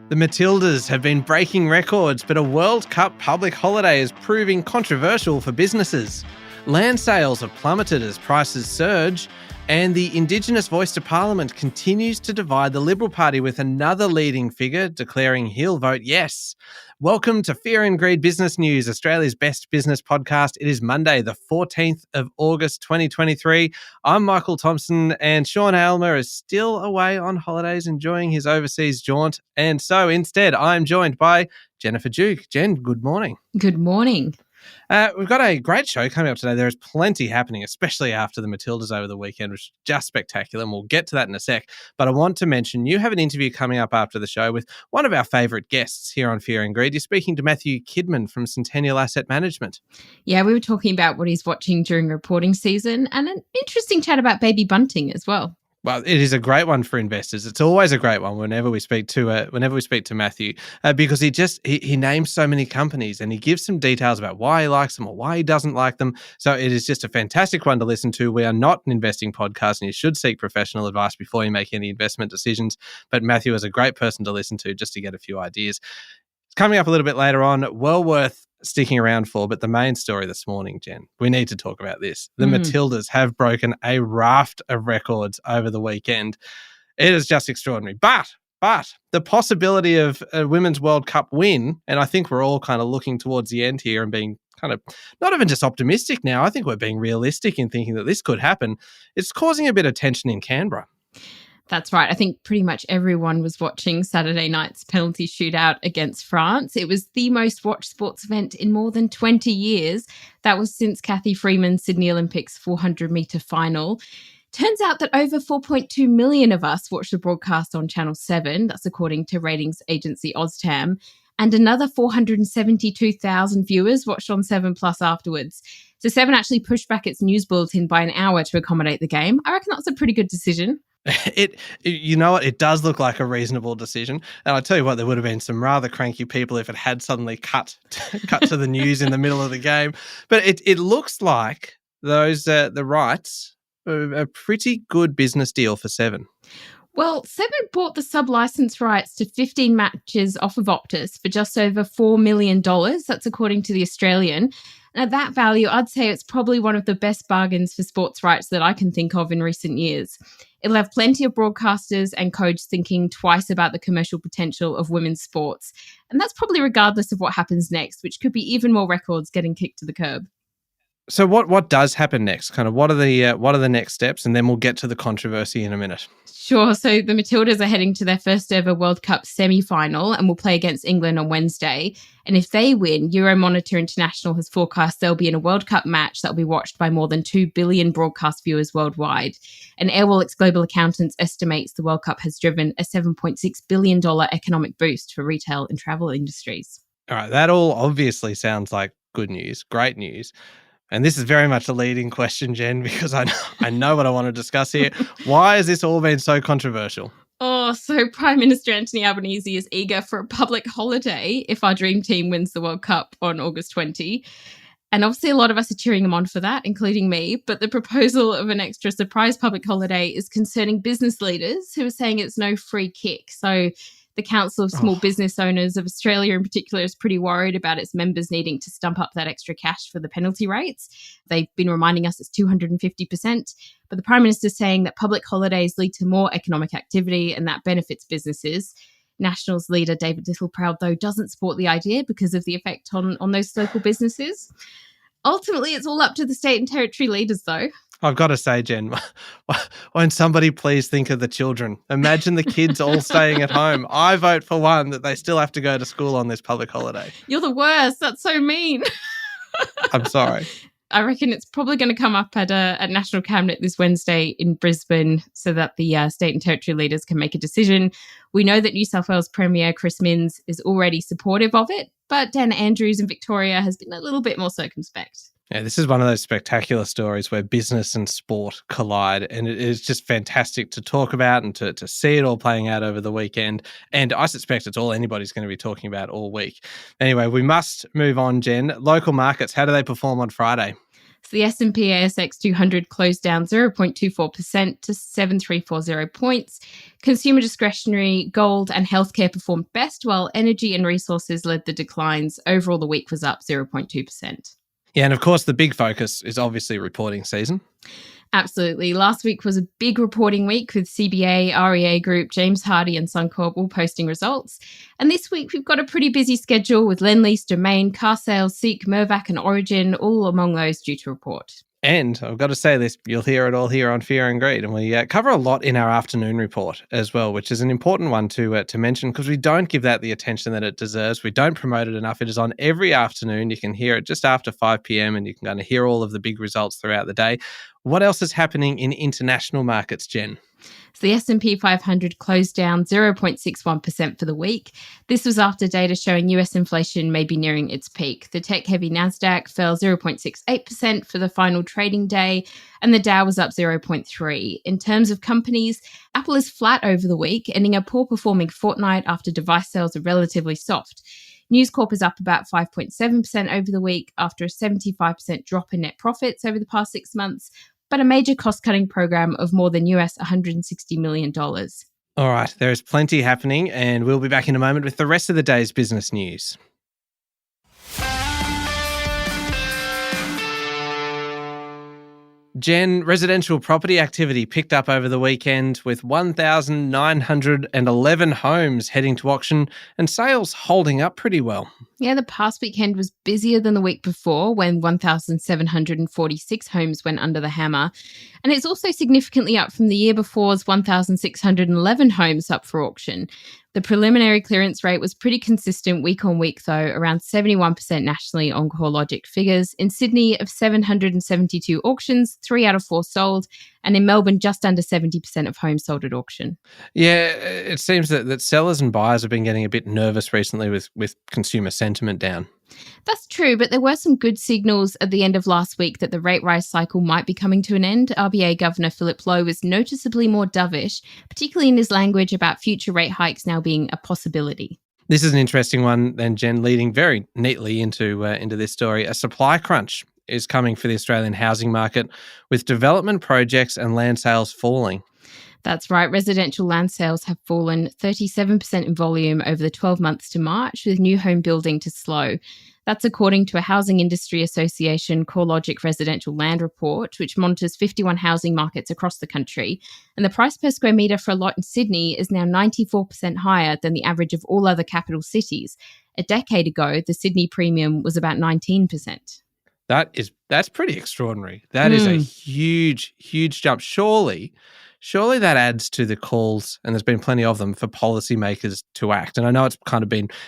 The Matildas have been breaking records, but a World Cup public holiday is proving controversial for businesses. Land sales have plummeted as prices surge, and the Indigenous Voice to Parliament continues to divide the Liberal Party, with another leading figure declaring he'll vote yes. Welcome to Fear and Greed Business News, Australia's best business podcast. It is Monday, the 14th of August, 2023. I'm Michael Thompson, and Sean Aylmer is still away on holidays enjoying his overseas jaunt. And so instead, I'm joined by Jennifer Duke. Jen, good morning. Good morning. We've got a great show coming up today. There is plenty happening, especially after the Matildas over the weekend, which is just spectacular, and we'll get to that in a sec. But I want to mention you have an interview coming up after the show with one of our favourite guests here on Fear and Greed. You're speaking to Matthew Kidman from Centennial Asset Management. Yeah, we were talking about what he's watching during reporting season, and an interesting chat about baby bunting as well. Well, it is a great one for investors. It's always a great one whenever we speak to Matthew, because he names so many companies and he gives some details about why he likes them or why he doesn't like them. So it is just a fantastic one to listen to. We are not an investing podcast, and you should seek professional advice before you make any investment decisions. But Matthew is a great person to listen to just to get a few ideas. It's coming up a little bit later on. Well worth sticking around for, but the main story this morning, Jen, we need to talk about this. The Matildas have broken a raft of records over the weekend. It is just extraordinary. But the possibility of a Women's World Cup win, and I think we're all kind of looking towards the end here and being kind of not even just optimistic now, I think we're being realistic in thinking that this could happen. It's causing a bit of tension in Canberra. That's right. I think pretty much everyone was watching Saturday night's penalty shootout against France. It was the most watched sports event in more than 20 years. That was since Cathy Freeman's Sydney Olympics 400-metre final. Turns out that over 4.2 million of us watched the broadcast on Channel 7. That's according to ratings agency Oztam. And another 472,000 viewers watched on 7 Plus afterwards. So 7 actually pushed back its news bulletin by an hour to accommodate the game. I reckon that's a pretty good decision. You know what? It does look like a reasonable decision. And I tell you what, there would have been some rather cranky people if it had suddenly cut to the news in the middle of the game. But it looks like the rights are a pretty good business deal for 7. Well, 7 bought the sub-license rights to 15 matches off of Optus for just over $4 million. That's according to The Australian. And at that value, I'd say it's probably one of the best bargains for sports rights that I can think of in recent years. It'll have plenty of broadcasters and codes thinking twice about the commercial potential of women's sports. And that's probably regardless of what happens next, which could be even more records getting kicked to the curb. So what does happen next? Kind of what are the next steps? And then we'll get to the controversy in a minute. Sure. So the Matildas are heading to their first ever World Cup semi-final and will play against England on Wednesday. And if they win, Euromonitor International has forecast they'll be in a World Cup match that will be watched by more than 2 billion broadcast viewers worldwide. And Airwallex Global Accountants estimates the World Cup has driven a $7.6 billion economic boost for retail and travel industries. All right. That all obviously sounds like good news, great news. And this is very much a leading question, Jen, because I know what I want to discuss here. Why has this all been so controversial? Oh, so Prime Minister Anthony Albanese is eager for a public holiday if our dream team wins the World Cup on August 20. And obviously a lot of us are cheering him on for that, including me. But the proposal of an extra surprise public holiday is concerning business leaders who are saying it's no free kick. So the Council of Small Business Owners of Australia in particular is pretty worried about its members needing to stump up that extra cash for the penalty rates. They've been reminding us it's 250%. But the Prime Minister is saying that public holidays lead to more economic activity and that benefits businesses. Nationals leader David Littleproud, though, doesn't support the idea because of the effect on those local businesses. Ultimately, it's all up to the state and territory leaders, though. I've got to say, Jen, won't somebody please think of the children? Imagine the kids all staying at home. I vote for one that they still have to go to school on this public holiday. You're the worst. That's so mean. I'm sorry. I reckon it's probably going to come up at National Cabinet this Wednesday in Brisbane so that the state and territory leaders can make a decision. We know that New South Wales Premier Chris Minns is already supportive of it, but Dan Andrews in Victoria has been a little bit more circumspect. Yeah, this is one of those spectacular stories where business and sport collide, and it is just fantastic to talk about and to see it all playing out over the weekend. And I suspect it's all anybody's going to be talking about all week. Anyway, we must move on, Jen. Local markets, how do they perform on Friday? So the S&P ASX 200 closed down 0.24% to 7340 points. Consumer discretionary, gold and healthcare performed best, while energy and resources led the declines. Overall, the week was up 0.2%. Yeah, and of course, the big focus is obviously reporting season. Absolutely. Last week was a big reporting week with CBA, REA Group, James Hardie and Suncorp all posting results. And this week we've got a pretty busy schedule with Lendlease, Domain, Car Sales, Seek, Mirvac and Origin, all among those due to report. And I've got to say this, you'll hear it all here on Fear and Greed. And we cover a lot in our afternoon report as well, which is an important one to mention because we don't give that the attention that it deserves. We don't promote it enough. It is on every afternoon. You can hear it just after 5 p.m. and you can kind of hear all of the big results throughout the day. What else is happening in international markets, Jen? So the S&P 500 closed down 0.61% for the week. This was after data showing US inflation may be nearing its peak. The tech-heavy Nasdaq fell 0.68% for the final trading day, and the Dow was up 0.3%. In terms of companies, Apple is flat over the week, ending a poor-performing fortnight after device sales are relatively soft. News Corp is up about 5.7% over the week after a 75% drop in net profits over the past 6 months, but a major cost-cutting program of more than US $160 million. All right, there is plenty happening, and we'll be back in a moment with the rest of the day's business news. Jen, residential property activity picked up over the weekend with 1,911 homes heading to auction and sales holding up pretty well. Yeah, the past weekend was busier than the week before when 1,746 homes went under the hammer. And it's also significantly up from the year before's 1,611 homes up for auction. The preliminary clearance rate was pretty consistent week on week, though, around 71% nationally on CoreLogic figures. In Sydney, of 772 auctions, 3 out of 4 sold, and in Melbourne, just under 70% of homes sold at auction. Yeah, it seems that sellers and buyers have been getting a bit nervous recently with consumer sentiment down. That's true, but there were some good signals at the end of last week that the rate rise cycle might be coming to an end. RBA Governor Philip Lowe was noticeably more dovish, particularly in his language about future rate hikes now being a possibility. This is an interesting one, then, Jen, leading very neatly into this story. A supply crunch is coming for the Australian housing market, with development projects and land sales falling. That's right. Residential land sales have fallen 37% in volume over the 12 months to March, with new home building to slow. That's according to a Housing Industry Association CoreLogic residential land report, which monitors 51 housing markets across the country. And the price per square metre for a lot in Sydney is now 94% higher than the average of all other capital cities. A decade ago, the Sydney premium was about 19%. That's pretty extraordinary. That is a huge, huge jump. Surely that adds to the calls, and there's been plenty of them, for policymakers to act. And I know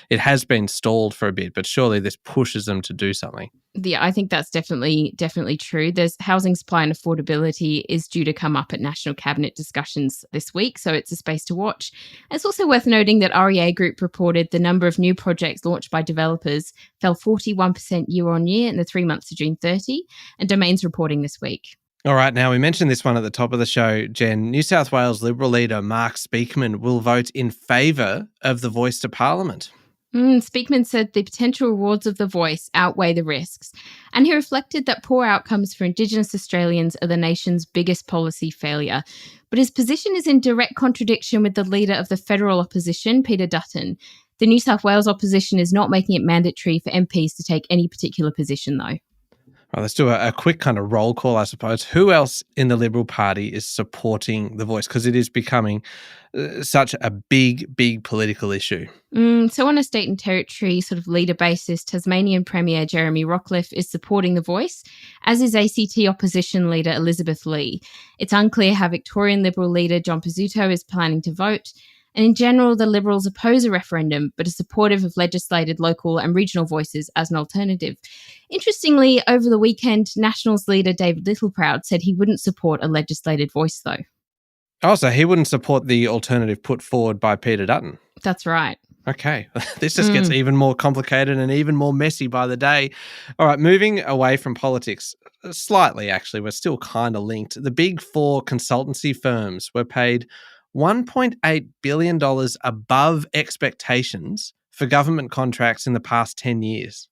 it has been stalled for a bit, but surely this pushes them to do something. Yeah, I think that's definitely true. There's housing supply and affordability is due to come up at National Cabinet discussions this week, so it's a space to watch. It's also worth noting that REA Group reported the number of new projects launched by developers fell 41% year on year in the 3 months to June 30, and Domain's reporting this week. All right, now we mentioned this one at the top of the show, Jen. New South Wales Liberal leader Mark Speakman will vote in favour of the Voice to Parliament. Speakman said the potential rewards of the Voice outweigh the risks, and he reflected that poor outcomes for Indigenous Australians are the nation's biggest policy failure. But his position is in direct contradiction with the leader of the federal opposition, Peter Dutton. The New South Wales opposition is not making it mandatory for MPs to take any particular position, though. Right, let's do a quick kind of roll call, I suppose. Who else in the Liberal Party is supporting the Voice? Because it is becoming such a big, big political issue. So on a state and territory sort of leader basis, Tasmanian Premier Jeremy Rockliff is supporting the Voice, as is ACT opposition leader Elizabeth Lee. It's unclear how Victorian Liberal leader John Pizzuto is planning to vote. And in general, the Liberals oppose a referendum, but are supportive of legislated local and regional voices as an alternative. Interestingly, over the weekend, Nationals leader David Littleproud said he wouldn't support a legislated voice, though. Oh, so he wouldn't support the alternative put forward by Peter Dutton? That's right. Okay, this just gets even more complicated and even more messy by the day. All right, moving away from politics, slightly actually, we're still kind of linked. The big four consultancy firms were paid $1.8 billion above expectations for government contracts in the past 10 years.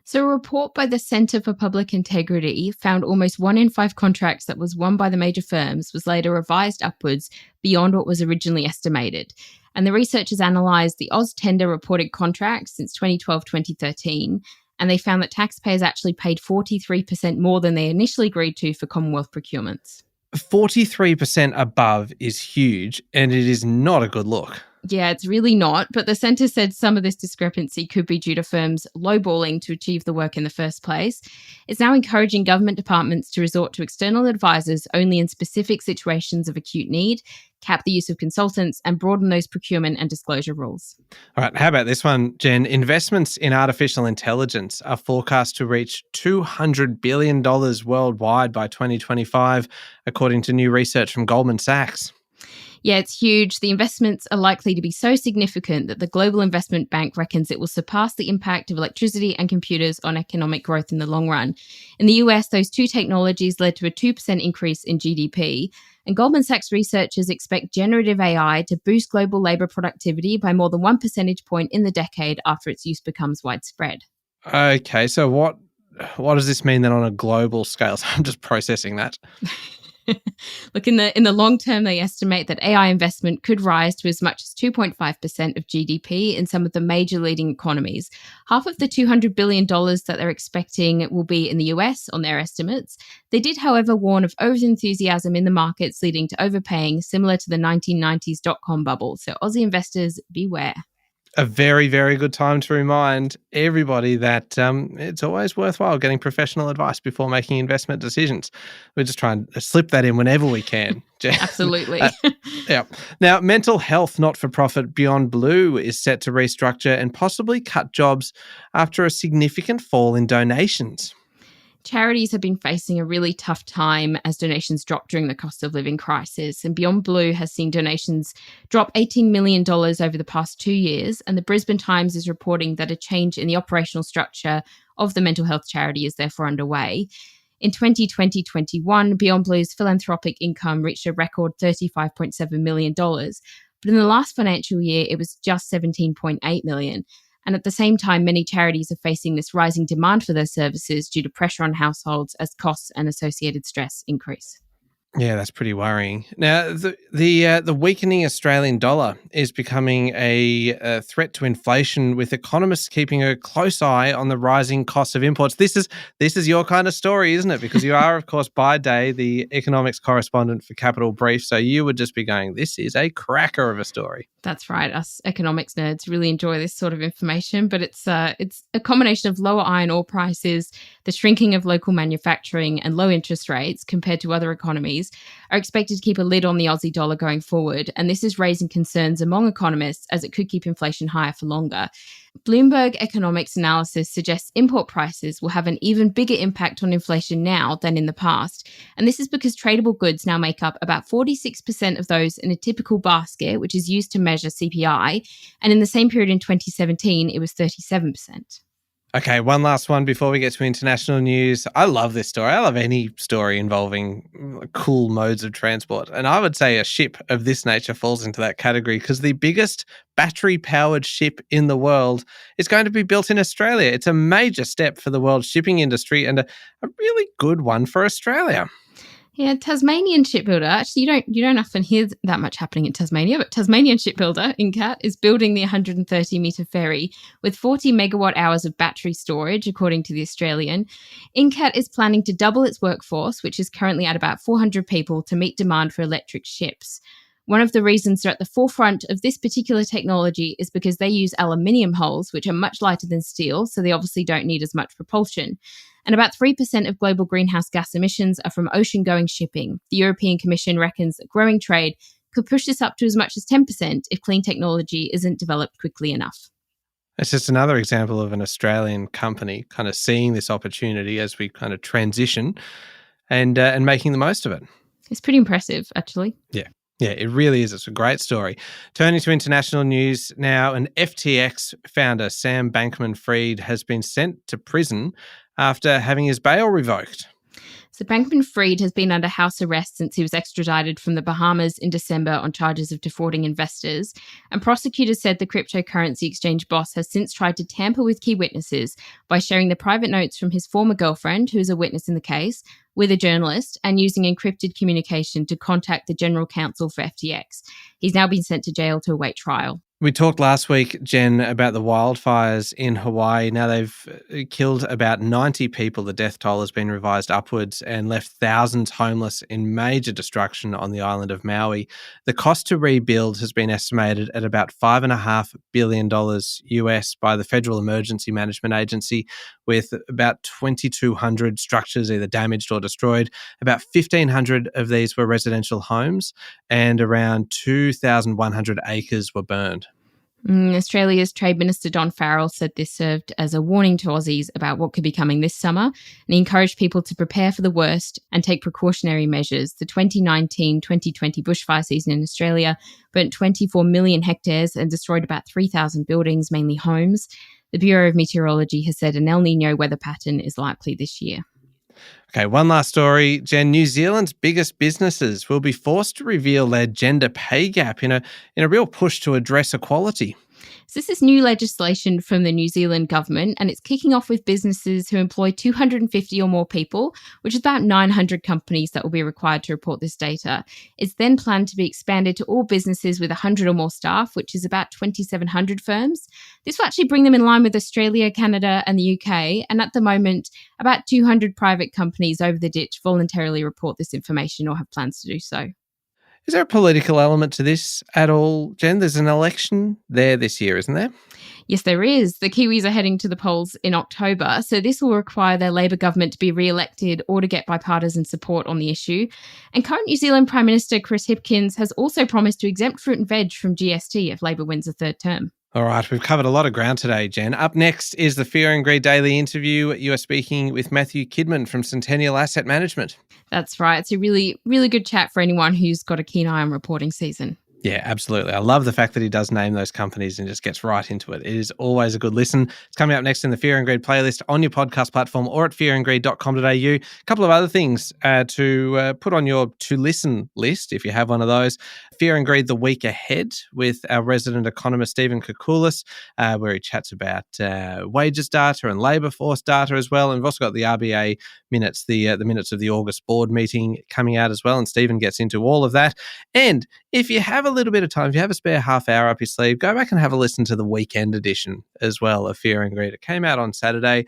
So, a report by the Centre for Public Integrity found almost 1 in 5 contracts that was won by the major firms was later revised upwards beyond what was originally estimated. And the researchers analysed the Oz tender reported contracts since 2012 2013, and they found that taxpayers actually paid 43% more than they initially agreed to for Commonwealth procurements. 43% above is huge, and it is not a good look. Yeah, it's really not. But the centre said some of this discrepancy could be due to firms lowballing to achieve the work in the first place. It's now encouraging government departments to resort to external advisors only in specific situations of acute need, cap the use of consultants, and broaden those procurement and disclosure rules. All right, how about this one, Jen? Investments in artificial intelligence are forecast to reach $200 billion worldwide by 2025, according to new research from Goldman Sachs. Yeah, it's huge. The investments are likely to be so significant that the Global Investment Bank reckons it will surpass the impact of electricity and computers on economic growth in the long run. In the US, those two technologies led to a 2% increase in GDP. And Goldman Sachs researchers expect generative AI to boost global labour productivity by more than 1 percentage point in the decade after its use becomes widespread. Okay, so what does this mean then on a global scale? So I'm just processing that. Look, in the long term, they estimate that AI investment could rise to as much as 2.5% of GDP in some of the major leading economies. Half of the $200 billion that they're expecting will be in the US on their estimates. They did, however, warn of overenthusiasm in the markets leading to overpaying, similar to the 1990s dot-com bubble. So Aussie investors, beware. A very, very good time to remind everybody that it's always worthwhile getting professional advice before making investment decisions. We're just trying to slip that in whenever we can. Absolutely. Yeah. Now, mental health not-for-profit Beyond Blue is set to restructure and possibly cut jobs after a significant fall in donations. Charities have been facing a really tough time as donations dropped during the cost of living crisis. And Beyond Blue has seen donations drop $18 million over the past 2 years. And the Brisbane Times is reporting that a change in the operational structure of the mental health charity is therefore underway. In 2020-21, Beyond Blue's philanthropic income reached a record $35.7 million. But in the last financial year, it was just $17.8 million. And at the same time, many charities are facing this rising demand for their services due to pressure on households as costs and associated stress increase. Yeah, that's pretty worrying. Now, the weakening Australian dollar is becoming a threat to inflation, with economists keeping a close eye on the rising cost of imports. This is your kind of story, isn't it? Because you are, of course, by day the economics correspondent for Capital Brief, so you would just be going, "This is a cracker of a story." That's right. Us economics nerds really enjoy this sort of information, but it's a combination of lower iron ore prices, the shrinking of local manufacturing, and low interest rates compared to other economies are expected to keep a lid on the Aussie dollar going forward. And this is raising concerns among economists as it could keep inflation higher for longer. Bloomberg Economics analysis suggests import prices will have an even bigger impact on inflation now than in the past. And this is because tradable goods now make up about 46% of those in a typical basket, which is used to measure CPI. And in the same period in 2017, it was 37%. Okay, one last one before we get to international news. I love this story. I love any story involving cool modes of transport. And I would say a ship of this nature falls into that category, because the biggest battery-powered ship in the world is going to be built in Australia. It's a major step for the world shipping industry, and a really good one for Australia. Yeah, Tasmanian shipbuilder. Actually, you don't often hear that much happening in Tasmania, but Tasmanian shipbuilder, Incat, is building the 130-metre ferry with 40 megawatt hours of battery storage, according to The Australian. Incat is planning to double its workforce, which is currently at about 400 people, to meet demand for electric ships. One of the reasons they're at the forefront of this particular technology is because they use aluminium hulls, which are much lighter than steel, so they obviously don't need as much propulsion. And about 3% of global greenhouse gas emissions are from ocean-going shipping. The European Commission reckons that growing trade could push this up to as much as 10% if clean technology isn't developed quickly enough. It's just another example of an Australian company kind of seeing this opportunity as we kind of transition and making the most of it. It's pretty impressive, actually. Yeah, it really is. It's a great story. Turning to international news now, an FTX founder, Sam Bankman-Fried, has been sent to prison after having his bail revoked. So Bankman-Fried has been under house arrest since he was extradited from the Bahamas in December on charges of defrauding investors. And prosecutors said the cryptocurrency exchange boss has since tried to tamper with key witnesses by sharing the private notes from his former girlfriend, who is a witness in the case, with a journalist, and using encrypted communication to contact the general counsel for FTX. He's now been sent to jail to await trial. We talked last week, Jen, about the wildfires in Hawaii. Now they've killed about 90 people. The death toll has been revised upwards and left thousands homeless in major destruction on the island of Maui. The cost to rebuild has been estimated at about $5.5 billion US by the Federal Emergency Management Agency, with about 2,200 structures either damaged or destroyed. About 1,500 of these were residential homes and around 2,100 acres were burned. Australia's Trade Minister Don Farrell said this served as a warning to Aussies about what could be coming this summer, and he encouraged people to prepare for the worst and take precautionary measures. The 2019-2020 bushfire season in Australia burnt 24 million hectares and destroyed about 3,000 buildings, mainly homes. The Bureau of Meteorology has said an El Niño weather pattern is likely this year. Okay, one last story. Jen, New Zealand's biggest businesses will be forced to reveal their gender pay gap in a real push to address equality. So this is new legislation from the New Zealand government, and it's kicking off with businesses who employ 250 or more people, which is about 900 companies that will be required to report this data. It's then planned to be expanded to all businesses with 100 or more staff, which is about 2,700 firms. This will actually bring them in line with Australia, Canada, and the UK. And at the moment, about 200 private companies over the ditch voluntarily report this information or have plans to do so. Is there a political element to this at all, Jen? There's an election there this year, isn't there? Yes, there is. The Kiwis are heading to the polls in October, so this will require their Labor government to be re-elected or to get bipartisan support on the issue. And current New Zealand Prime Minister Chris Hipkins has also promised to exempt fruit and veg from GST if Labor wins a third term. All right, we've covered a lot of ground today, Jen. Up next is the Fear and Greed Daily interview. You are speaking with Matthew Kidman from Centennial Asset Management. That's right. It's a really, really good chat for anyone who's got a keen eye on reporting season. Yeah, absolutely. I love the fact that he does name those companies and just gets right into it. It is always a good listen. It's coming up next in the Fear and Greed playlist on your podcast platform or at fearandgreed.com.au. A couple of other things to put on your to-listen list, if you have one of those. Fear and Greed the week ahead with our resident economist, Stephen Koukoulas, where he chats about wages data and labour force data as well. And we've also got the RBA minutes, the minutes of the August board meeting coming out as well. And Stephen gets into all of that. And if you have a little bit of time, if you have a spare half hour up your sleeve, go back and have a listen to the weekend edition as well of Fear and Greed. It came out on Saturday.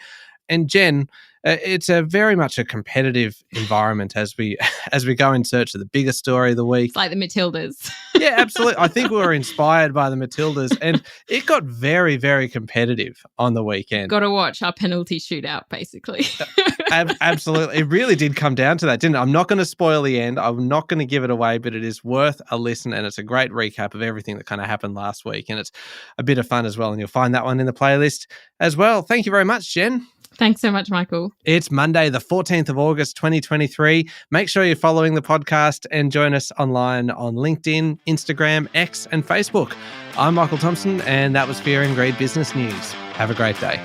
And Jen, it's a very much a competitive environment as we go in search of the biggest story of the week. It's like the Matildas. Yeah, absolutely. I think we were inspired by the Matildas, and it got very, very competitive on the weekend. Got to watch our penalty shootout, basically. Absolutely. It really did come down to that, didn't it? I'm not going to spoil the end. I'm not going to give it away, but it is worth a listen, and it's a great recap of everything that kind of happened last week, and it's a bit of fun as well, and you'll find that one in the playlist as well. Thank you very much, Jen. Thanks so much, Michael. It's Monday, the 14th of August, 2023. Make sure you're following the podcast and join us online on LinkedIn, Instagram, X, and Facebook. I'm Michael Thompson, and that was Fear and Greed Business News. Have a great day.